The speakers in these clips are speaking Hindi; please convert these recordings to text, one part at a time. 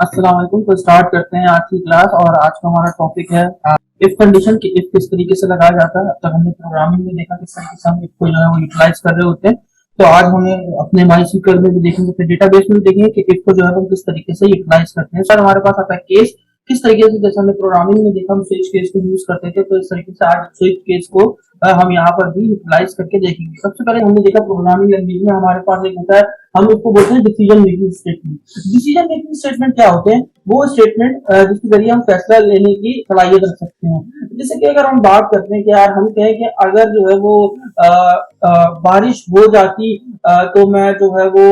अस्सलाम वालेकुम। तो स्टार्ट करते हैं आज की क्लास और आज का हमारा टॉपिक है इफ कंडीशन की इफ किस तरीके से लगाया जाता है। अब तक हमने प्रोग्रामिंग में देखा किस तरीके से हम इफ को जो है वो यूटिलाइज कर रहे होते हैं। तो आज हमें अपने माइस्क्ल में भी देखेंगे, फिर डेटाबेस में भी देखेंगे कि इफ को जो है हम किस तरीके से यूटिलाइज करते हैं। सर हमारे पास आता है केस, किस तरीके से जैसे हमने प्रोग्रामिंग में देखा हम स्विच केस को यूज करते थे, तो इस तरीके से आज स्विच केस को हम यहाँ पर भी यूटिलाइज करके देखेंगे। सबसे पहले हमने देखा प्रोग्रामिंग लैंग्वेज में हमारे पास एक होता है, हम उसको बोलते हैं decision making statement. Decision making statement क्या होते हैं? वो स्टेटमेंट जिसके जरिए हम फैसला लेने की सलाहियत रख सकते हैं। जैसे कि अगर हम बात करते हैं कि यार हम कहें कि अगर जो है वो बारिश हो जाती तो मैं जो है वो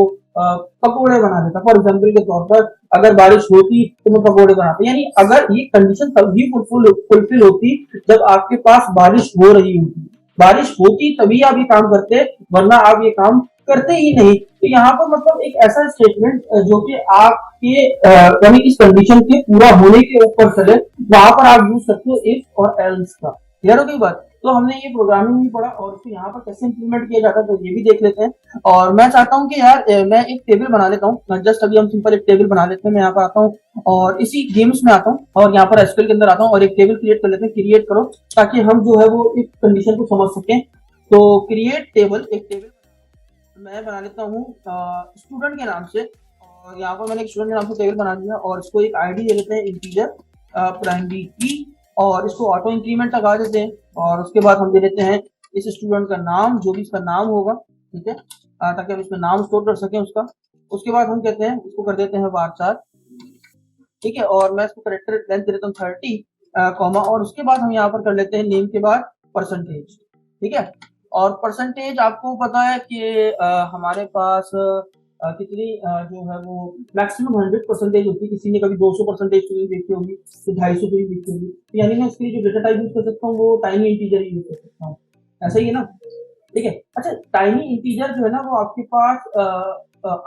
पकोड़े बना देता। फॉर एग्जाम्पल के तौर पर अगर बारिश होती तो मैं पकोड़े बनाता। यानी अगर ये कंडीशन तभी फुलफिल होती जब आपके पास बारिश हो रही होती। बारिश होती तभी आप ये काम करते, वरना आप ये काम करते ही नहीं। तो यहाँ पर मतलब एक ऐसा स्टेटमेंट जो कि आपके यानी इस कंडीशन के पूरा होने के ऊपर चले, वहां पर आप यूज करते हो इफ और एल्स का। क्लियर हो गई बात? तो हमने ये प्रोग्रामिंग भी पढ़ा और इसको यहाँ पर कैसे इंप्लीमेंट किया जाता है तो ये भी देख लेते हैं। और मैं चाहता हूँ कि यार मैं एक टेबल बना लेता हूँ। जस्ट अभी हम सिंपल एक टेबल बना लेते हैं। मैं यहाँ पर आता हूँ और इसी गेम्स में आता हूँ और यहाँ पर एसक्यूएल के अंदर आता हूँ और एक टेबल क्रिएट कर लेते हैं। क्रिएट करो ताकि हम जो है वो इस कंडीशन को समझ सकें। तो क्रिएट टेबल, एक टेबल मैं बना लेता हूँ स्टूडेंट के नाम से। और यहाँ पर मैंने एक स्टूडेंट के नाम से टेबल बना दिया और इसको एक आईडी दे देते हैं इंटीजर प्राइमरी की, और इसको ऑटो इंक्रीमेंट लगा देते हैं। और उसके बाद हम दे देते हैं इस स्टूडेंट का नाम, जो भी इसका नाम होगा, ठीक है, ताकि हम इसमें नाम स्टोर कर सकें उसका। उसके बाद हम कहते हैं इसको कर देते हैं varchar, ठीक है, और मैं इसको करेक्टर लेंथ दे देता हूँ 30 कॉमा, और उसके बाद हम यहाँ पर कर लेते हैं नेम के बाद परसेंटेज, ठीक है। और परसेंटेज आपको पता है कि हमारे पास कितनी जो है वो मैक्सिमम 100% होती है। किसी ने कभी 200% तो नहीं देखी होगी, तो 250 तो नहीं देखी होगी। तो यानी मैं इसके लिए जो डेटा टाइप यूज कर सकता हूँ वो टाइनी इंटीजर यूज कर सकता हूँ। ऐसा ही है ना? ठीक है। अच्छा, टाइनी इंटीजर जो है ना वो आपके पास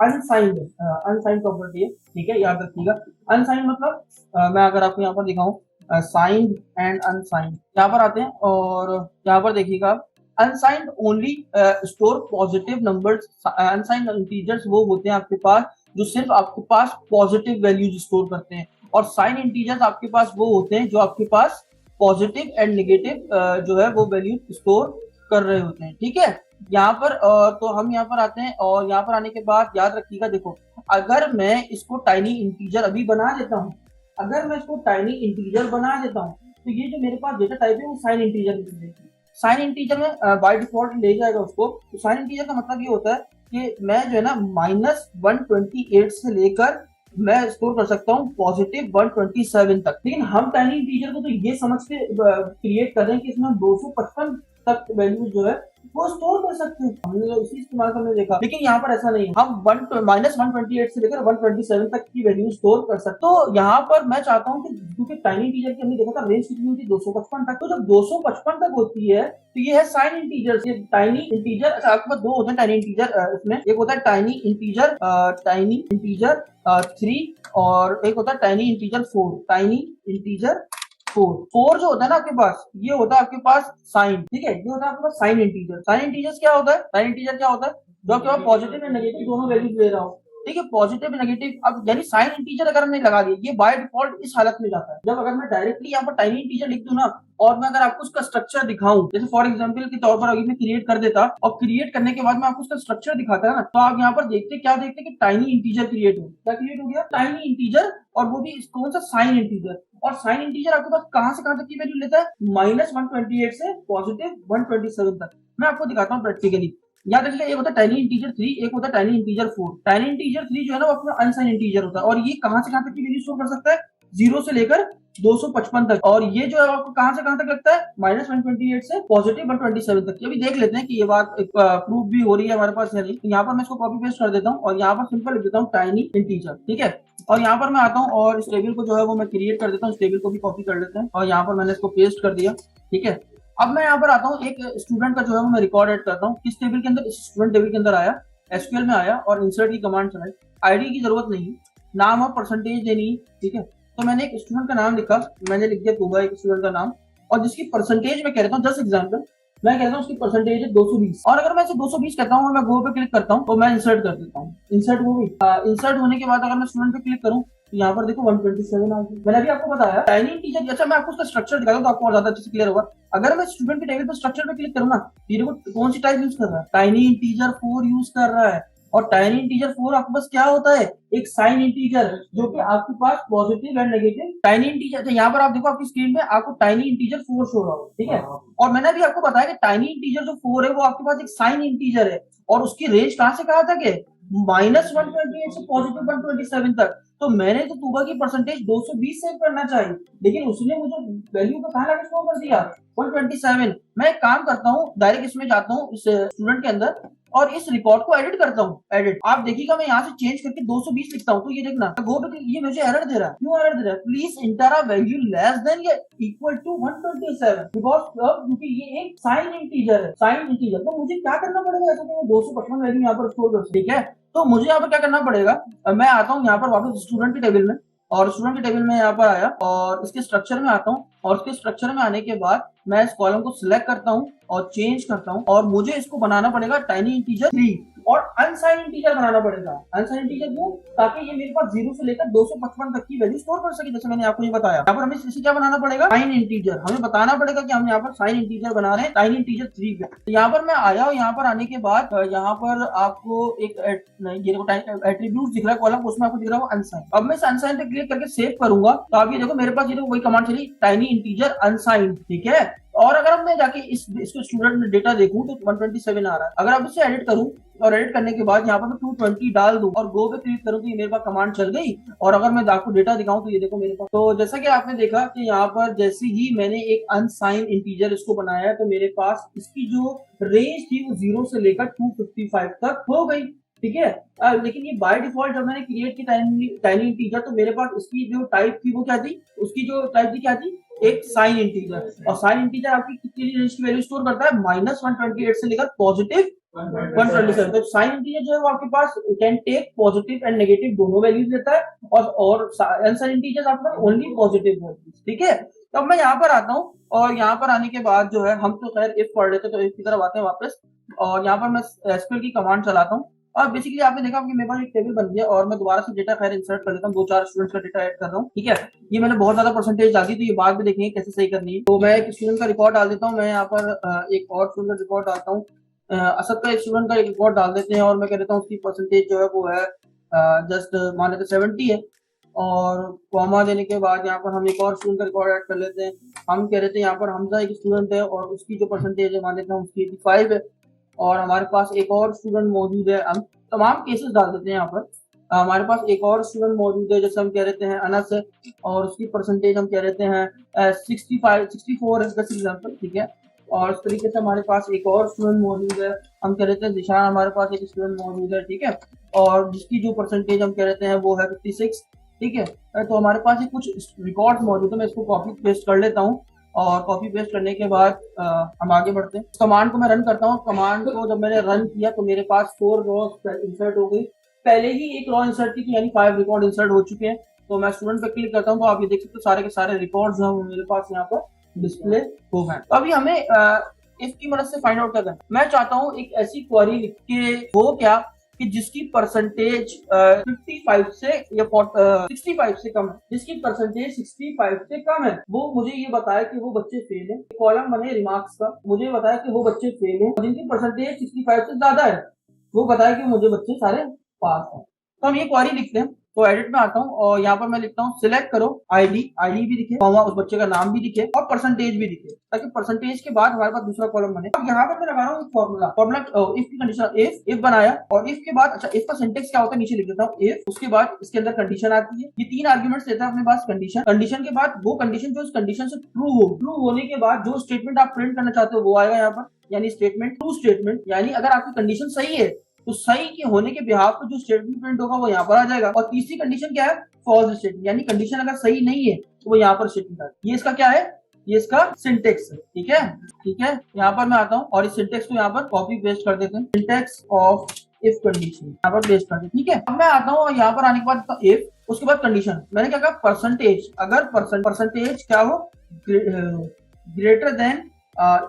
अनसाइंड प्रॉपर्टी है, ठीक है, याद रखिएगा। अनसाइंड मतलब मैं अगर आपको यहाँ पर दिखाऊं साइंड एंड अनसाइंड, यहाँ पर आते हैं और यहाँ पर देखिएगा unsigned only store positive numbers. Unsigned integers वो होते हैं आपके पास जो सिर्फ आपके पास पॉजिटिव वैल्यूज स्टोर करते हैं, और साइन इंटीजर्स आपके पास वो होते हैं जो आपके पास पॉजिटिव एंड नेगेटिव जो है वो वैल्यू स्टोर कर रहे होते हैं, ठीक है। यहाँ पर तो हम यहाँ पर आते हैं और यहाँ पर आने के बाद याद रखिएगा, देखो अगर मैं इसको टाइनी इंटीजर अभी बना देता हूँ, अगर मैं इसको टाइनी इंटीजर बना देता हूँ तो ये जो मेरे पास डेटा टाइप है वो साइन इंटीजर में, साइन इंटीजर में बाय डिफॉल्ट ले जाएगा उसको। तो साइन इंटीजर का मतलब ये होता है कि मैं जो है ना -128 से लेकर मैं स्टोर कर सकता हूँ +127 तक। लेकिन हम टाइनी इंटीजर को तो ये समझ के क्रिएट कर रहे हैं कि इसमें 255 तक वैल्यू जो है वो स्टोर कर सकते हैं। हमने तो इसी इस्तेमाल करने देखा, लेकिन यहाँ पर ऐसा नहीं है। हम -128 से लेकर 127 तक की वैल्यू स्टोर कर सकते। तो यहाँ पर मैं चाहता हूँ कि क्योंकि टाइनी इंटीजर की हमने देखा था रेंज कितनी होती है 255 तक, तो जब 255 तक होती है तो ये है साइन इंटीजर। ये टाइनी इंटीजर, अच्छा आपके पास दो होते हैं टाइनी इंटीजर इसमें, एक होता है टाइनी इंटीजर 3 और एक होता है टाइनी इंटीजर 4। टाइनी इंटीजर 4 जो होता है ना आपके पास, ये होता है आपके पास साइन, ठीक है, ये होता है आपके पास साइन इंटीजर। साइन इंटीजर क्या होता है? साइन इंटीजर क्या होता है? जो आपके पास पॉजिटिव एंड नेगेटिव दोनों वैल्यूज ले रहा हो, ठीक है, पॉजिटिव नेगेटिव। अब यानी साइन इंटीजर अगर हमने लगा दिया, ये बाय डिफॉल्ट इस हालत में जाता है जब अगर मैं डायरेक्टली यहाँ पर टाइनी इंटीजर लिख दूं ना, और मैं अगर आपको उसका स्ट्रक्चर दिखाऊं, जैसे फॉर एग्जांपल के तौर पर अभी मैं क्रिएट कर देता और क्रिएट करने के बाद मैं आपको उसका स्ट्रक्चर दिखाता है ना, तो आप यहाँ पर देखते क्या देखते कि टाइनी इंटीजर क्रिएट हो, क्या क्रिएट हो गया? टाइनी इंटीजर, और वो भी कौन सा? Sign integer. और साइन इंटीजर आपके पास कहां से कहां तक की वैल्यू लेता है? -128 से +127 तक। मैं आपको दिखाता हूँ प्रैक्टिकली। याद रखिएगा, एक होता है टाइनी इंटीजर 3, एक होता है टाइनी इंटीजर 4। टाइनी इंटीजर 3 जो है ना वो अपना अनसाइन इंटीजर होता है, और ये कहां से कहां तक की वैल्यू स्टोर कर सकता है? 0 से लेकर 255 तक। और ये जो है आपको कहां से कहां तक लगता है? -128 से +127 तक। अभी देख लेते हैं कि ये बात प्रूफ भी हो रही है हमारे पास है नहीं। यहाँ पर मैं इसको कॉपी पेस्ट कर देता हूँ और यहाँ पर सिंपल लिख देता हूँ टाइनी इंटीजर, ठीक है। और यहाँ पर मैं आता हूँ और इस टेबल को जो है वो मैं क्रिएट कर देता हूँ। इस टेबल को भी कॉपी कर लेते हैं और यहाँ पर मैंने इसको पेस्ट कर दिया, ठीक है। अब मैं यहाँ पर आता हूँ, एक स्टूडेंट का जो है वो मैं रिकॉर्ड ऐड करता हूँ। किस टेबल के अंदर? स्टूडेंट टेबल के अंदर आया, एसक्यूएल में आया और इंसर्ट की कमांड चलाई। आईडी की जरूरत नहीं, नाम और परसेंटेज देनी है, ठीक है। तो मैंने एक स्टूडेंट का नाम लिखा, मैंने लिख दिया तोबा, एक स्टूडेंट का नाम, और जिसकी परसेंटेज मैं कह देता हूँ, जस्ट एग्जाम्पल मैं कहता हूँ उसकी परसेंटेज है 220। और अगर मैं इसे 220 कहता हूँ और मैं गो पे क्लिक करता हूँ तो मैं इंसर्ट कर देता हूँ। इंसर्ट हो गई। इंसर्ट होने के बाद अगर मैं स्टूडेंट पे क्लिक करूँ तो यहाँ पर देखो 127 आ गया। मैंने अभी आपको बताया टाइनी इंटीजर। अच्छा मैं आपको उसका स्ट्रक्चर दिखाता हूँ तो आपको और ज्यादा अच्छे से क्लियर होगा। अगर मैं स्टूडेंट के टेबल पर स्ट्रक्चर पे क्लिक करूँ ना, ये देखो कौन सी टाइप यूज कर रहा है, टाइनी इंटीजर 4 यूज कर रहा है। और टाइनी इंटीजर 4 आपके पास क्या होता है, एक साइन इंटीजर जो कि आपके पास positive and negative tiny integer. यहाँ पर आप देखो आपकी स्क्रीन पे आपको टाइनी इंटीजर 4 शो रहा हो, ठीक है। और मैंने अभी आपको बताया कि टाइनी इंटीजर जो 4 है वो आपके पास एक साइन इंटीजर है और उसकी रेंज कहां से कहां तक है, -128 से +127 तक। तो मैंने तो तुबा की परसेंटेज 220 सेव करना चाहिए, लेकिन उसने मुझे वैल्यू तो कहां लाके स्टोर कर दिया 127। मैं एक काम करता हूँ, डायरेक्ट इसमें जाता हूँ इस स्टूडेंट के अंदर और इस रिकॉर्ड को एडिट करता हूँ। एडिट आप देखिएगा मैं यहाँ से चेंज करके 220 लिखता हूँ, तो ये देखना गो टू, ये मुझे एरर दे रहा है। क्यों एरर दे रहा है, please inter a value less than या इक्वल टू 127 बिकॉज क्योंकि ये एक साइन इंटीजर है, साइन इंटीजर। तो मुझे क्या करना पड़ेगा, ऐसा तो 255 वैल्यू यहाँ पर स्टोर कर, ठीक है। तो मुझे यहाँ पर क्या करना पड़ेगा, मैं आता हूँ यहाँ पर वापस स्टूडेंट के टेबल में, और स्टूडेंट के टेबल में यहाँ पर आया और इसके स्ट्रक्चर में आता हूँ, और इसके स्ट्रक्चर में आने के बाद मैं इस कॉलम को सिलेक्ट करता हूँ और चेंज करता हूँ, और मुझे इसको बनाना पड़ेगा टाइनी इंटीजर 3 और अनसाइन इंटीजर बनाना पड़ेगा। अनसाइन इंटीजर क्यों, ताकि ये मेरे पास 0 से लेकर 255 तक की वैल्यू स्टोर कर सके, जैसे मैंने आपको ये बताया। यहाँ पर हमें इसे क्या बनाना पड़ेगा, साइन इंटीजर। हमें बताना पड़ेगा कि हम यहाँ पर साइन इंटीजर बना रहे हैं, टाइनी इंटीजर 3 पे। तो यहाँ पर मैं आया और यहाँ पर आने के बाद यहाँ पर आपको एक एट्रीब्यूट दिख रहा है कॉलम, उसमें आपको दिख रहा है अनसाइन। अब मैं इस अनसाइन पे क्लिक करके सेव करूंगा तो आप ये देखो मेरे पास ये देखो वही कमांड चली, टाइनी इंटीजर अनसाइन, ठीक है। और अगर अब मैं जाके इसको स्टूडेंट में डेटा देखूं तो 127 आ रहा है। अगर अब इसे एडिट करूं और एडिट करने के बाद यहाँ पर मैं 220 डाल दूं और गो पे क्लिक करूं तो ये मेरे पास कमांड चल गई। और अगर मैं आपको डेटा दिखाऊं तो ये देखो मेरे पास, तो जैसा कि आपने देखा कि यहाँ पर जैसे ही मैंने एक अनसाइन इंटीजर इसको बनाया है तो मेरे पास इसकी जो रेंज थी वो 0 से लेकर 255 तक हो गई, ठीक है। लेकिन ये बाय डिफॉल्ट जब मैंने क्रिएट की टाइनी इंटीजर तो मेरे पास इसकी जो टाइप थी वो क्या थी, उसकी जो टाइप थी क्या थी, एक साइन इंटीजर। और साइन इंटीजर आपकी कितनी रेंज की वैल्यू स्टोर करता है, -128 से लेकर +127। तो साइन इंटीजर जो है वो आपके पास can take positive and negative दोनों वैल्यूज देता है और आंसर इंटीजर आपके पास ओनली पॉजिटिव वैल्यूज, ठीक है। तो अब मैं यहाँ पर आता हूँ और यहाँ पर आने के बाद जो है हम तो खैर इफ पढ़ लेते तो इफ की तरफ आते हैं वापस, और यहाँ पर मैं एसक्यूएल की कमांड चलाता हूँ। और बेसिकली आपने देखा कि मेरे पास एक टेबल बन गया और मैं दोबारा से डेटा खैर इंसर्ट कर लेता हूँ, 2-4 स्टूडेंट्स का डेटा ऐड कर रहा हूँ, ठीक है। ये मैंने बहुत ज्यादा परसेंटेज डाल दी तो ये बाद में देखेंगे कैसे सही करनी है। तो मैं एक स्टूडेंट का रिकॉर्ड डाल देता हूँ, मैं यहाँ पर एक और स्टूडेंट का रिकॉर्ड डालता हूँ, असद का एक स्टूडेंट का एक रिकॉर्ड डाल देते हैं और मैं कह देता हूँ उसकी परसेंटेज जो है वो है जस्ट मान लेते 70 है। और कॉमा देने के बाद यहाँ पर हम एक और स्टूडेंट का रिकॉर्ड ऐड कर लेते हैं। हम कह रहे थे यहाँ पर हमजा एक स्टूडेंट है और उसकी जो परसेंटेज है मान लेते हैं उसकी 85 है। और हमारे पास एक और स्टूडेंट मौजूद है, हम तमाम केसेस डाल देते हैं यहाँ पर। हमारे पास एक और स्टूडेंट मौजूद है जैसे हम कह रहे हैं अनस है और उसकी परसेंटेज हम कह रहे हैं 64 है जैसे एग्जाम्पल, ठीक है। और इस तरीके से हमारे पास एक और स्टूडेंट मौजूद है, हम कह रहे हैं निशान, हमारे पास एक स्टूडेंट मौजूद है, ठीक है। और जिसकी जो परसेंटेज हम कह रहे हैं वो है 56, ठीक है। तो हमारे पास ये कुछ रिकॉर्ड मौजूद है, मैं इसको कॉपी पेस्ट कर लेता हूँ और कॉपी पेस्ट करने के बाद हम आगे बढ़ते हैं। कमांड को मैं रन करता हूँ, कमांड को जब मैंने रन किया तो मेरे पास 4 रॉ इंसर्ट हो गई। पहले ही एक रॉ इंसर्ट की यानी 5 रिकॉर्ड इंसर्ट हो चुके हैं। तो मैं स्टूडेंट पे क्लिक करता हूँ तो आप ये देख सकते हो सारे के सारे रिकॉर्ड्स हैं वो मेरे पास यहाँ पर डिस्प्ले हो गए। तो अभी हमें इफ की मदद से फाइंड आउट करना है। मैं चाहता हूँ एक ऐसी क्वेरी लिख के हो क्या कि जिसकी परसेंटेज 55 से या 65 से कम है, जिसकी परसेंटेज 65 से कम है वो मुझे ये बताया कि वो बच्चे फेल है। कॉलम बने रिमार्क्स का, मुझे बताया कि वो बच्चे फेल है, और जिनकी परसेंटेज 65 से ज्यादा है वो बताया कि मुझे बच्चे सारे पास है। तो हम ये क्वेरी लिखते हैं, तो एडिट में आता हूँ और यहाँ पर मैं लिखता हूँ सिलेक्ट करो आईडी भी दिखे, उस बच्चे का नाम भी दिखे और परसेंटेज भी दिखे, ताकि परसेंटेज के बाद हमारे पास दूसरा कॉलम बने। अब यहाँ पर मैं लगा रहा हूँ फॉर्मूला इफ की कंडीशन, इफ बनाया और इफ के बाद, अच्छा इफ का सिंटेक्स क्या होता है नीचे लिख देता हूँ इफ, उसके बाद इसके अंदर कंडीशन आती है। ये 3 आर्ग्यूमेंट्स देता है अपने पास, कंडीशन के बाद वो कंडीशन जो इस कंडीशन से ट्रू होने के बाद जो स्टेटमेंट आप प्रिंट करना चाहते हो वो आएगा यहाँ पर, यानी स्टेटमेंट ट्रू स्टेटमेंट, यानी अगर आपकी कंडीशन सही है तो सही के होने के बिहाफ पे जो स्टेटमेंट प्रिंट होगा वो यहाँ पर आ जाएगा। और तीसरी कंडीशन क्या है, फॉल्स स्टेटमेंट, यानी कंडीशन अगर सही नहीं है तो वो यहाँ पर स्टेटमेंट आएगा। ये इसका क्या है, ये इसका सिंटेक्स है, ठीक है। यहाँ पर मैं आता हूँ और इस सिंटेक्स को यहाँ पर कॉपी पेस्ट कर देते हैं, सिंटेक्स ऑफ इफ कंडीशन यहाँ पर पेस्ट कर देते, ठीक है। अब मैं आता हूँ और यहाँ पर आने के बाद इफ, उसके बाद कंडीशन, मैंने क्या कहा परसेंटेज, अगर परसेंटेज क्या हो ग्रेटर देन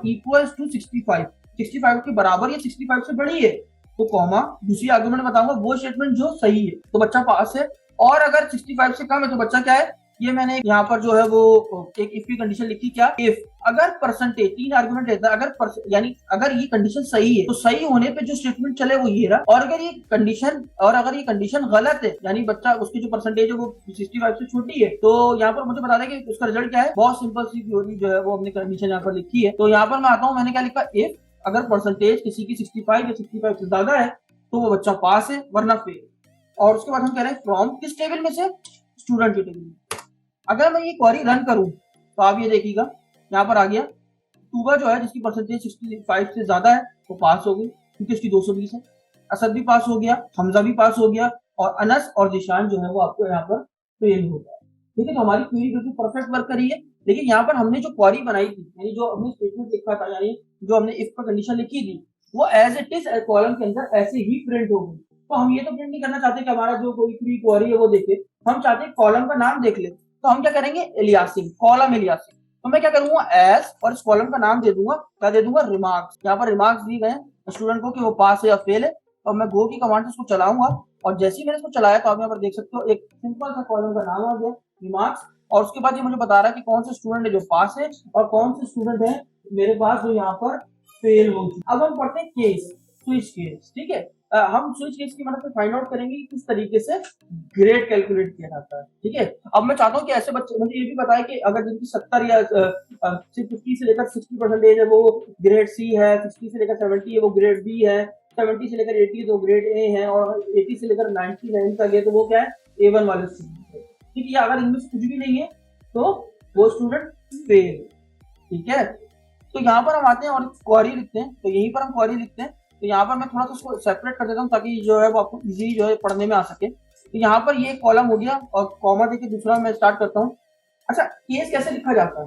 इक्वल्स टू 65 के बराबर या 65 से बड़ी है तो कॉमा, दूसरी आर्गुमेंट बताऊंगा वो स्टेटमेंट जो सही है तो बच्चा पास है, और अगर 65 से कम है तो बच्चा क्या है, ये मैंने यहाँ पर जो है वो एक इफ की कंडीशन लिखी, क्या इफ अगर परसेंटेज, 3 आर्गुमेंट रहता है, अगर यानी अगर ये कंडीशन सही है तो सही होने पे जो स्टेटमेंट चले वो ये रहा, और अगर ये कंडीशन गलत है यानी बच्चा उसकी जो परसेंटेज है वो 65 से छोटी है, तो यहाँ पर मुझे बता दें कि उसका रिजल्ट क्या है। बहुत सिंपल सी थ्योरी जो है वो हमने कंडीशन यहाँ पर लिखी है। तो यहाँ पर मैं आता हूँ, मैंने क्या लिखा, इफ अगर परसेंटेज किसी की 65 या 65 से ज्यादा है तो वो बच्चा पास है वरना फेल। और उसके बाद हम कह रहे हैं फ्रॉम किस टेबल में से, स्टूडेंट की टेबल में। अगर मैं ये क्वेरी रन करूं तो आप ये देखिएगा यहाँ पर आ गया, तूबा जो है जिसकी परसेंटेज 65 से ज्यादा है वो पास हो गई क्योंकि उसकी 220 है, असद भी पास हो गया, हमजा भी पास हो गया, और अनस और जिशान जो है वो आपको यहाँ पर फेल हो गया। ठीक है, तो हमारी क्वेरी बिल्कुल परफेक्ट वर्क करी है। लेकिन यहाँ पर हमने जो क्वेरी बनाई थी यानी जो हमने स्टेटमेंट लिखा था यानी जो हमने इफ पर कंडीशन लिखी थी वो एज इट इज कॉलम के अंदर ऐसे ही प्रिंट हो गई। तो हम ये तो प्रिंट नहीं करना चाहते कि हमारा जो कोई फ्री क्वेरी है वो देखे, हम चाहते हैं कॉलम का नाम देख ले। तो हम क्या करेंगे, इलियासिन, कॉलम इलियासिन। तो मैं क्या करूंगा, एस और इस कॉलम का नाम दे दूंगा, क्या दे दूंगा, रिमार्क्स। यहाँ पर रिमार्क्स दिए गए स्टूडेंट को कि वो पास है या फेल है, और मैं गो की कमांड से इसको चलाऊंगा। और जैसे ही मैंने इसको चलाया तो आप यहाँ पर देख सकते हो एक सिंपल सा कॉलम का नाम आ गया, रिमार्क्स। और उसके बाद ये मुझे बता रहा है कि कौन से स्टूडेंट है जो पास है और कौन से स्टूडेंट है मेरे पास जो यहाँ पर फेल हो चुके। अब हम पढ़ते हैं केस, स्विच केस। ठीक है, हम स्विच केस की मदद से फाइंड आउट करेंगे कि किस तरीके से ग्रेड कैलकुलेट किया जाता है। ठीक है, अब मैं चाहता हूँ कि ऐसे बच्चे, मुझे ये भी बताएं कि अगर जिनकी 70 या 50 से लेकर 60% है वो ग्रेड सी है, 60 से लेकर 70 है वो ग्रेड बी है, 70 से लेकर 80 तो ग्रेड ए है, और 80 से लेकर 99 तक है तो वो क्या है, A1 वाले स्टूडेंट है। ठीक है, अगर इनमें से कुछ भी नहीं है तो वो स्टूडेंट फेल। ठीक है, तो यहाँ पर हम आते हैं और क्वेरी लिखते हैं। तो यहीं पर हम क्वेरी लिखते हैं। तो यहाँ पर मैं थोड़ा सा उसको सेपरेट कर देता हूँ ताकि जो है वो आपको इजी जो है पढ़ने में आ सके। तो यहाँ पर ये कॉलम हो गया और कॉमा देके दूसरा मैं स्टार्ट करता हूँ। अच्छा, केस कैसे लिखा जाता है,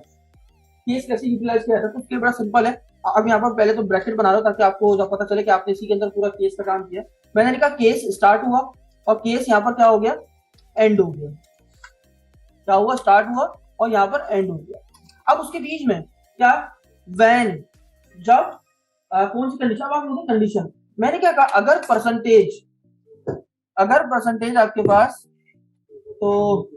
केस कैसे यूटिलाइज किया जाता है, तो उसके लिए बड़ा सिंपल है। अब यहाँ पर पहले तो ब्रैकेट बना दो ताकि आपको जब पता चले कि आपने इसी के अंदर पूरा केस का काम किया। मैंने लिखा केस स्टार्ट हुआ और केस यहाँ पर क्या हो गया, एंड हो गया। क्या हुआ, स्टार्ट हुआ और यहाँ पर एंड हो गया। अब उसके बीच में क्या, व्हेन, जब, कौन सी कंडीशन, अब आप लोग कंडीशन, मैंने क्या कहा, अगर परसेंटेज आपके पास, तो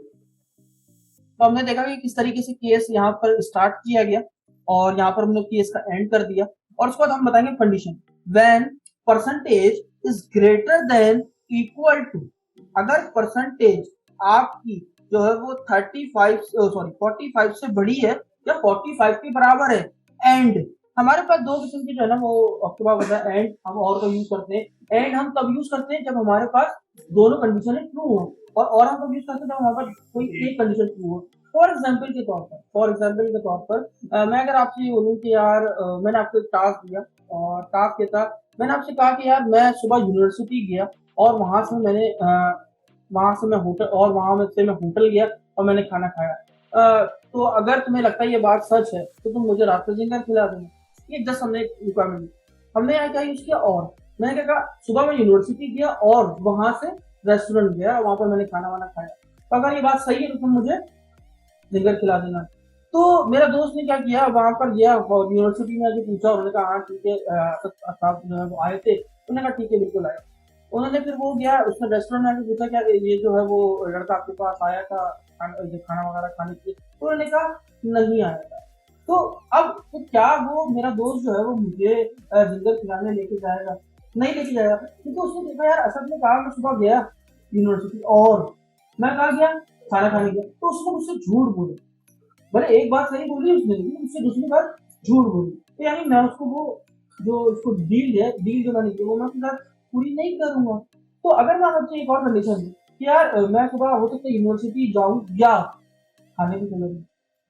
हमने देखा कि किस तरीके से केस यहाँ पर स्टार्ट किया गया और यहाँ पर हमने केस का एंड कर दिया। और उसके बाद हम बताएंगे condition, when percentage is greater than equal to, अगर परसेंटेज आपकी जो है वो 45 से बड़ी है या 45 के बराबर है, एंड हमारे पास दो किस्म की जो है ना वो आपके पास होता है एंड, हम और का यूज करते हैं। एंड हम तब यूज करते हैं जब हमारे पास दोनों कंडीशन ट्रू हो, और हम तब यूज करते हैं जब हमारे पास कोई एक कंडीशन ट्रू हो। फॉर एग्जाम्पल के तौर पर मैं अगर आपसे ये बोलूँ कि यार मैंने आपको एक टास्क दिया और टास्क के साथ मैंने आपसे कहा कि यार मैं सुबह यूनिवर्सिटी गया और वहां से मैं होटल गया और मैंने खाना खाया। तो अगर तुम्हें लगता है ये बात सच है तो तुम मुझे रात को जिंगर खिला देना। ये जस्ट हमने रिक्वायरमेंट, हमने यहाँ क्या यूज किया, और मैंने क्या कहा, सुबह मैं यूनिवर्सिटी गया और वहां से रेस्टोरेंट गया, वहां पर मैंने खाना वाना खाया। तो अगर ये बात सही है तो तुम मुझे जिंगर खिला देना। तो मेरा दोस्त ने क्या किया, वहां पर गया और यूनिवर्सिटी में आके पूछा, उन्होंने कहा हाँ ठीक है, जो है वो आए थे, उन्होंने कहा ठीक है बिल्कुल आया। उन्होंने फिर वो गया, उसने रेस्टोरेंट में आके पूछा क्या ये जो है वो लड़का आपके पास आया था खाना वगैरह खाने के लिए, तो उन्होंने कहा नहीं आया था। तो अब तो क्या वो मेरा दोस्त जो है वो मुझे जिंगर खिलाने लेके जाएगा, नहीं लेके जाएगा, क्योंकि उसने देखा यार असद ने कहा मैं सुबह गया यूनिवर्सिटी और मैं कहा गया खाना खाने गया, तो उसने मुझसे झूठ बोले। भले एक बात सही बोली उसने लेकिन मुझसे दूसरी बात झूठ बोली। तो यानी मैं उसको वो जो उसको डील जो मैंने की वो मैं उसके साथ पूरी नहीं करूंगा। तो अगर मैं आपसे एक और कंडीशन दूं कि यार मैं सुबह हो सकता है यूनिवर्सिटी जाऊं या खाने भी चले जाऊं,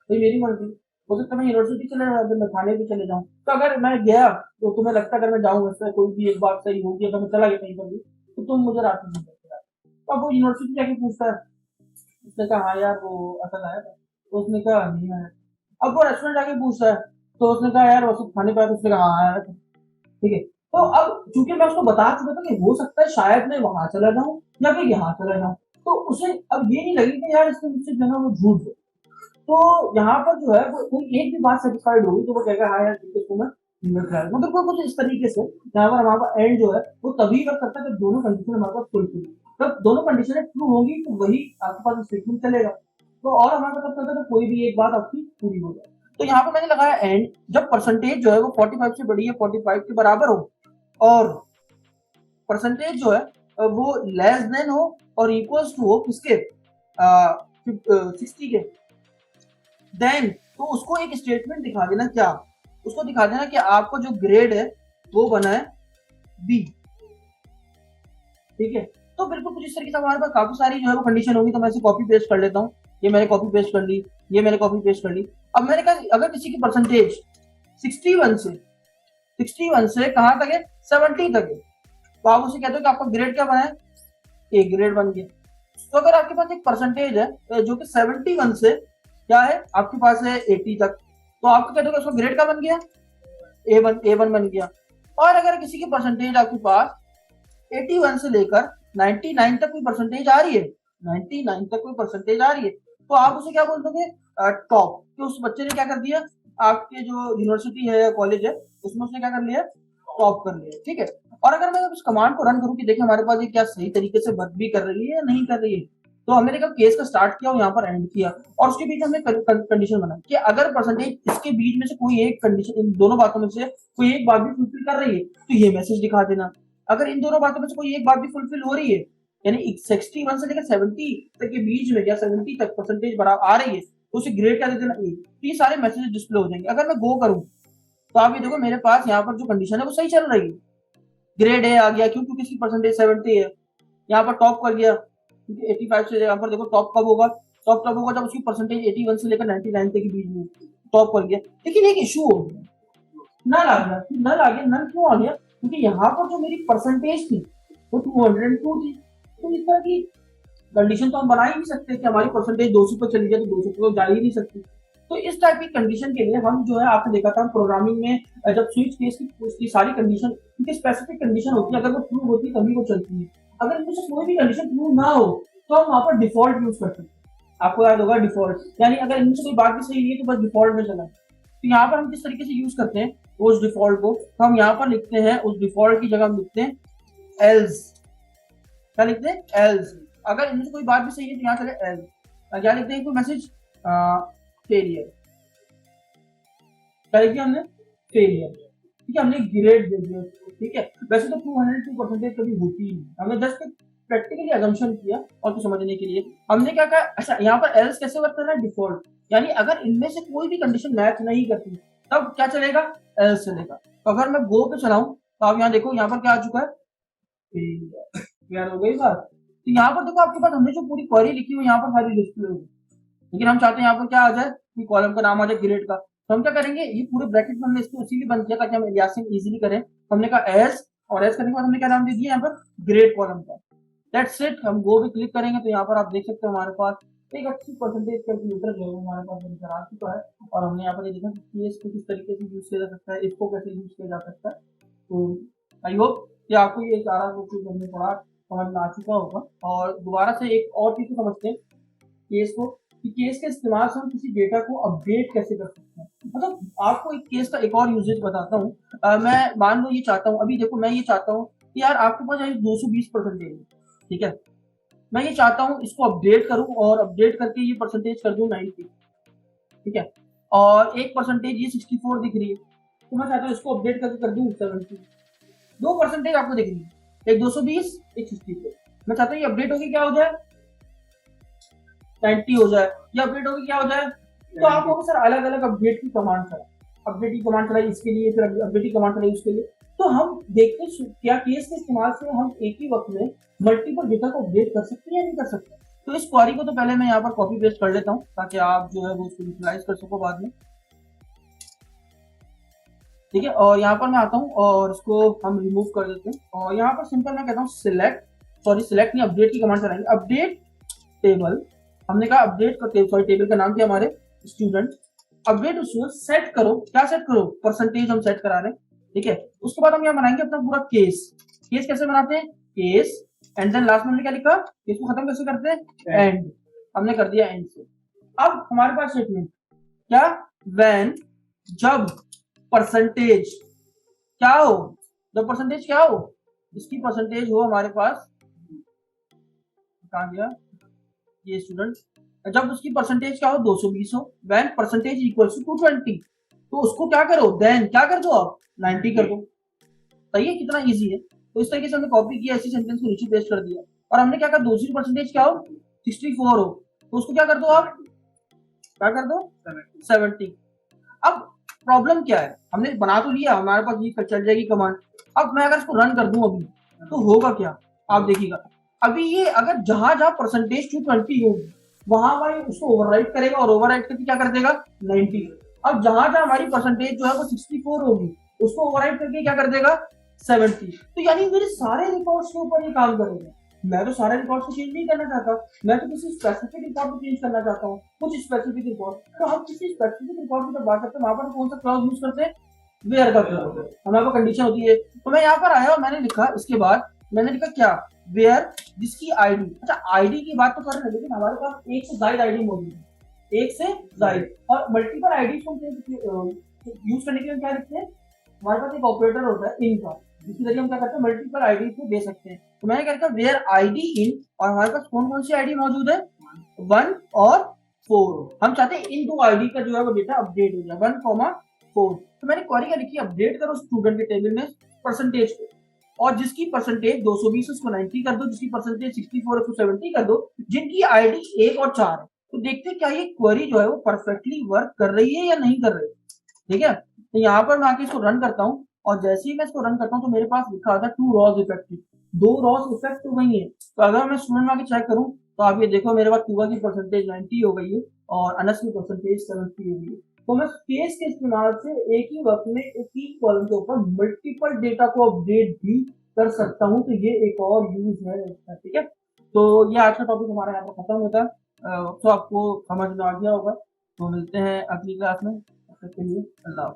तो मेरी मर्जी, हो सकता है मैं यूनिवर्सिटी चले जाऊँ मैं खाने भी चले जाऊँ। तो अगर मैं गया तो तुम्हें लगता है अगर मैं जाऊँ वैसे कोई भी एक बात सही होगी, अगर मैं चला गया कहीं पर भी तो तुम मुझे रात में तो अब वो यूनिवर्सिटी जाके पूछता है, उसने कहा हाँ यार वो असद आया था, तो उसने कहा नहीं आया। अब वो रेस्टोरेंट जाके पूछता है तो उसने कहा यार वो खाने पाया, तो उसने कहा हाँ आया था। ठीक है, तो अब चूंकि मैं उसको बता चुका था कि हो सकता है शायद मैं वहां चला जाऊं या फिर यहाँ चला जाऊं, तो उसे अब ये नहीं लगी कि यार इसके मुझसे जो है वो झूठ है। तो यहाँ पर जो है वो कोई एक भी बात सेटिस्फाइड होगी तो वो कहेगा हाँ यार ठीक है इसको मैं मतलब कोई कुछ इस तरीके से यहाँ पर हमारा एंड जो है वो तभी वर्क करता है जब दोनों कंडीशन हमारे पास फुलफिल। जब दोनों कंडीशन ट्रू होंगी तो वही आपके पास स्टेटमेंट चलेगा। तो और हमारा मतलब चलता है कोई भी एक बात आपकी पूरी हो जाए। तो यहाँ पे मैंने लगाया एंड, जब परसेंटेज जो है वो 45 से बड़ी है, 45 के बराबर हो, और परसेंटेज जो है वो लेस देन हो और इक्वल्स टू हो किसके, 60 के, देन तो उसको एक स्टेटमेंट दिखा देना। क्या? उसको दिखा देना कि आपको जो ग्रेड है वो बना है बी। ठीक है, तो बिल्कुल कुछ इस तरीके से हमारे पास काफी सारी जो है वो कंडीशन होगी। तो मैं इसे कॉपी पेस्ट कर लेता हूँ। ये मैंने कॉपी पेस्ट कर ली, ये मैंने कॉपी पेस्ट कर ली। अब मैंने कहा अगर किसी की परसेंटेज 61 से कहां तक है, 70 तक है, तो आप उसे कहते हो कि आपका ग्रेड क्या बना है, ए ग्रेड बन गया। तो अगर आपके पास एक परसेंटेज है जो कि 71 से क्या है आपके पास है 80 तक, तो आपको कहते हो कि उसका ग्रेड क्या बन गया, ए वन बन गया। और अगर किसी की परसेंटेज आपके पास 81 से लेकर 99 तक कोई परसेंटेज आ रही है, 99 तक कोई परसेंटेज आ रही है, तो आप उसे क्या बोल दोगे, टॉप। कि उस बच्चे ने क्या कर दिया, आपके जो यूनिवर्सिटी है या कॉलेज है उसमें उसने क्या कर लिया, टॉप कर लिया। ठीक है, और अगर मैं इस कमांड को रन करूं कि देखिए हमारे पास ये क्या सही तरीके से वर्क भी कर रही है या नहीं कर रही है, तो हमने देखा केस का स्टार्ट किया और यहाँ पर एंड किया, और उसके बीच हमने कंडीशन बनाई कि अगर परसेंटेज इसके बीच में से कोई एक कंडीशन, इन दोनों बातों में से कोई एक बात भी फुलफिल कर रही है तो ये मैसेज दिखा देना। अगर इन दोनों बातों में से कोई एक बात भी फुलफिल हो रही है, यानी 61 से लेकर 70 तक के बीच में या 70 तक परसेंटेज बराबर आ रही है, तो उसे ग्रेड क्या दे देना, ए। तो ये सारे मैसेज डिस्प्ले हो जाएंगे। अगर मैं गो करूं तो आप ये देखो मेरे पास यहाँ पर जो कंडीशन है वो सही चल रही है, ग्रेड ए आ गया क्योंकि इसकी परसेंटेज 70 है। यहाँ पर टॉप कर गया क्योंकि 85 से, यहाँ पर देखो टॉप कब होगा, टॉप तब होगा जब उसकी परसेंटेज 81 से लेकर 99 तक के बीच में टॉप कर गया। लेकिन एक इशू हो गया, नल आ गया। नल आ गया, नल क्यों आ गया, क्योंकि यहाँ पर जो मेरी परसेंटेज थी वो 202 थी। तो इस तरह की कंडीशन तो हम बना ही नहीं सकते कि हमारी परसेंटेज 200 पे चली जाए तो 200 पे जा ही नहीं सकती। तो इस टाइप की कंडीशन के लिए हम जो है आपने देखा था प्रोग्रामिंग में, जब स्विच केस की सारी कंडीशन, क्योंकि स्पेसिफिक कंडीशन होती है, अगर वो ट्रू होती है तभी वो चलती है। अगर इनमें से कोई भी कंडीशन ट्रू ना हो तो हम वहां पर डिफॉल्ट यूज करते हैं। आपको याद होगा डिफॉल्ट, यानी अगर इनमें से कोई बात भी सही नहीं है तो बस डिफॉल्ट में चला। तो यहाँ पर हम किस तरीके से यूज करते हैं उस डिफॉल्ट को, तो हम यहाँ पर लिखते हैं उस डिफॉल्ट की जगह हम लिखते हैं एल्स। क्या लिखते हैं, एल्स। अगर इनमें से कोई बात भी सही है तो यहाँ चले एल्स। क्या लिखते हैं, कोई मैसेज फेलियर, क्या लिखा हमने, फेलियर। ठीक है, हमने ग्रेड दे दिया। ठीक है, वैसे तो 202% कभी होती ही नहीं, हमने जस्ट प्रैक्टिकली अजम्पशन किया और कुछ समझने के लिए हमने क्या कहा। अच्छा, यहाँ पर एल्स कैसे वर्क कर रहा है, डिफॉल्ट, यानी अगर इनमें से कोई भी कंडीशन मैच नहीं करती तब क्या चलेगा, एल्स चलेगा। तो अगर मैं गो पे चलाऊं तो आप यहाँ देखो, यहाँ पर क्या आ चुका है, फेलियर हो गई बात। तो यहाँ पर देखो आपके पास हमने जो पूरी क्वेरी लिखी हुई यहाँ पर सारी डिस्प्ले होगी, लेकिन हम चाहते हैं यहाँ पर क्या आ जाए कि कॉलम का नाम आ जाए ग्रेड का। तो हम क्या करेंगे, ये पूरे ब्रैकेट में हमने इसको इसीलिए बंद किया ताकि हम एलियासिंग इजीली करें। हमने कहा एस, और एस करने के बाद हमने क्या नाम दे दिया यहाँ पर, ग्रेड कॉलम का। That's it. हम गो भी क्लिक करेंगे तो यहाँ पर आप देख सकते हैं हमारे पास एक अच्छी परसेंटेज कैलकुलेटर जो है हमारे पास बनकर आ चुका है। और हमने यहाँ पर ये देखा कि इसको किस तरीके से यूज किया जा सकता है, इसको कैसे यूज किया जा सकता है। तो आई होप कि आपको ये सारा कुछ हमने पढ़ा समझ में आ चुका होगा। और दोबारा से एक और चीज को समझते हैं केस को, कि केस के इस्तेमाल से हम किसी डेटा को अपडेट कैसे कर सकते हैं। मतलब आपको एक केस का एक और यूजेज बताता हूँ। मैं मान लो ये चाहता हूँ, अभी देखो मैं ये चाहता हूँ कि यार आपके पास 220% है, ठीक है, मैं ये चाहता हूँ इसको अपडेट करूँ और अपडेट करके ये परसेंटेज कर दूं 90, ठीक है, और एक परसेंटेज ये 64 दिख रही है, तो मैं चाहता हूँ इसको अपडेट करके कर दूं 70। दो परसेंटेज आपको दिख रही है, एक 220, एक 64। मैं चाहता हूँ ये अपडेट होगी क्या हो जाए, 90 हो जाए, या अपडेट होगी क्या हो जाए। तो आप लोगों सर अलग अलग अपडेट की कमांड चला, अपडेट की कमांड चलाई इसके लिए, फिर अपडेट की कमांड चलाई उसके लिए। तो हम देखते हैं क्या केस के इस्तेमाल से हम एक ही वक्त में मल्टीपल डेटा को अपडेट कर सकते हैं या नहीं कर सकते। तो इस क्वेरी को तो पहले मैं यहाँ पर कॉपी पेस्ट कर लेता हूँ ताकि आप जो है वो उसको यूटिलाइज कर सको बाद में। ठीक है, और यहाँ पर मैं आता हूँ और इसको हम रिमूव कर देते हैं, और यहाँ पर सिंपल मैं कहता हूँ सिलेक्ट, सिलेक्ट नहीं, अपडेट की कमांड चलाएंगे, अपडेट टेबल। हमने कहा अपडेट सॉरी टेबल का नाम क्या हमारे स्टूडेंट, अपडेट उसको सेट करो, क्या सेट करो, परसेंटेज हम सेट करा रहे हैं। ठीक है, उसके बाद हम यहाँ बनाएंगे अपना पूरा केस। केस कैसे बनाते हैं, केस एंड देन लास्ट में हमने क्या लिखा, केस को खत्म कैसे करते हैं, एंड। हमने कर दिया एंड से। अब हमारे पास स्टेटमेंट क्या, व्हेन, जब परसेंटेज क्या हो, जब परसेंटेज क्या हो, इसकी परसेंटेज हो हमारे पास कहा गया ये स्टूडेंट जब उसकी परसेंटेज क्या हो 220 हो, व्हेन परसेंटेज इक्वल्स टू 220, तो उसको क्या करो, देन क्या कर दो आप 90 कर दो। सही है, कितना इजी है। तो इस तरीके से हमने कॉपी किया, ऐसी सेंटेंस को नीचे पेस्ट कर दिया और हमने क्या कहा, दूसरी परसेंटेज क्या हो 64 हो, तो उसको क्या कर दो आप, क्या कर दो 70। अब प्रॉब्लम क्या है, हमने बना तो लिया, हमारे पास ये चल जाएगी कमांड। अब मैं अगर इसको रन कर दूं अभी तो होगा क्या, आप देखिएगा। अभी ये अगर जहां जहां परसेंटेज 220 होगी वहां भाई उसको ओवरराइट करेगा और ओवरराइट करके क्या कर देगा 90। अब जहां जहां हमारी परसेंटेज जो है वो 64 होगी उसको ओवरराइट करके क्या कर देगा 70। तो यानी मेरे सारे रिकॉर्ड्स के ऊपर ये काम करेगा। मैं तो सारे रिकॉर्ड को चेंज नहीं करना चाहता, मैं तो किसी स्पेसिफिक रिकॉर्ड को चेंज करना चाहता हूँ, कुछ स्पेसिफिक रिकॉर्ड। तो हम किसी स्पेसिफिक रिकॉर्ड की जब बात करते हैं वहां पर कौन सा क्लॉज यूज करते हैं, वेयर का क्लॉज। हमारे पास कंडीशन होती है, तो मैं यहाँ पर आया और मैंने लिखा, इसके बाद मैंने लिखा क्या, वेयर जिसकी आईडी, अच्छा आईडी की बात तो कर रहे हैं लेकिन हमारे पास एक से ज्यादा आईडी मौजूद है, एक से ज्यादा और मल्टीपल आईडी को यूज करने के लिए क्या लिखते हैं, हमारे पास एक ऑपरेटर होता है इन का, जिसके जरिए हम क्या करते हैं मल्टीपल आईडी को दे सकते हैं। तो मैंने क्या किया वेयर आईडी इन, और हमारे पास कौन कौन सी आईडी मौजूद है 1 और 4। हम चाहते हैं इन दो आईडी का जो है वो डेटा अपडेट हो जाए 1,4। तो मैंने क्वेरी क्या लिखी, अपडेट करो स्टूडेंट के टेबल में परसेंटेज को, और जिसकी परसेंटेज 220 उसको 90 कर दो, जिसकी परसेंटेज 64 उसको 70 कर दो, जिनकी आईडी 1 और 4 है। तो देखते हैं क्या ये क्वेरी जो है वो परफेक्टली वर्क कर रही है या नहीं कर रही है। ठीक है, तो यहाँ पर मैं आके इसको रन करता हूँ और जैसे ही मैं इसको रन करता हूँ तो मेरे पास लिखा होता है 2 रॉज इफेक्टिव, 2 रॉज इफेक्ट हो गई है। तो अगर मैं स्टूडेंट में आके चेक करूँ तो आप ये देखो मेरे पास टूबा की परसेंटेज 90 हो गई है और अनस की परसेंटेज 70 हो गई है। तो मैं केस के इस्तेमाल से एक ही वक्त में एक ही कॉलम के ऊपर मल्टीपल डेटा को अपडेट भी कर सकता हूँ, तो ये एक और यूज है इसका। ठीक है, तो ये आज का टॉपिक हमारा यहाँ पर खत्म होता है। तो आपको समझ में आ गया होगा, तो मिलते हैं अगली क्लास में, तब तक के लिए अल्लाह।